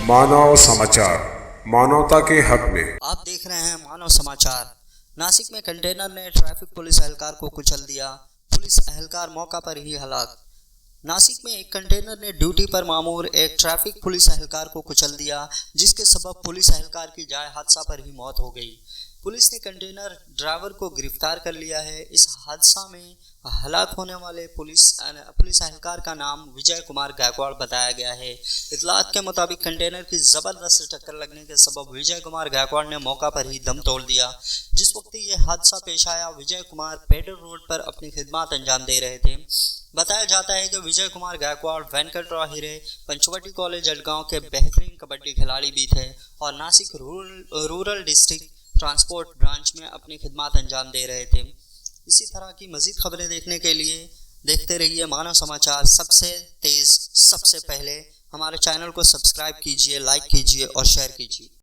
मानव समाचार, मानवता के हक में। आप देख रहे हैं मानव समाचार। नासिक में कंटेनर ने ट्रैफिक पुलिस एहलकार को कुचल दिया, पुलिस एहलकार मौका पर ही हलाक। नासिक में एक कंटेनर ने ड्यूटी पर मामूर एक ट्रैफिक पुलिस एहलकार को कुचल दिया, जिसके सबब पुलिस एहलकार की जाए हादसा पर ही मौत हो गई। पुलिस ने कंटेनर ड्राइवर को गिरफ्तार कर लिया है। इस हादसा में हलाक होने वाले पुलिस एहलकार का नाम विजय कुमार गायकवाड़ बताया गया है। इतलात के मुताबिक कंटेनर की जबरदस्त टक्कर लगने के सबब विजय कुमार गायकवाड़ ने मौका पर ही दम तोड़ दिया। जिस वक्त ये हादसा पेश आया, विजय कुमार पेडर रोड पर अपनी खिदमत अंजाम दे रहे थे। बताया जाता है कि विजय कुमार गायकवाड़ वेंकटराव हिरे पंचवटी कॉलेज जलगांव के बेहतरीन कबड्डी खिलाड़ी भी थे और Nashik rural district transport branch में अपनी खिदमत अंजाम दे रहे थे। इसी तरह की मज़ीद खबरें देखने के लिए देखते रहिए मानव समाचार। सबसे तेज़ सबसे पहले हमारे चैनल को सब्सक्राइब कीजिए, लाइक कीजिए और शेयर कीजिए।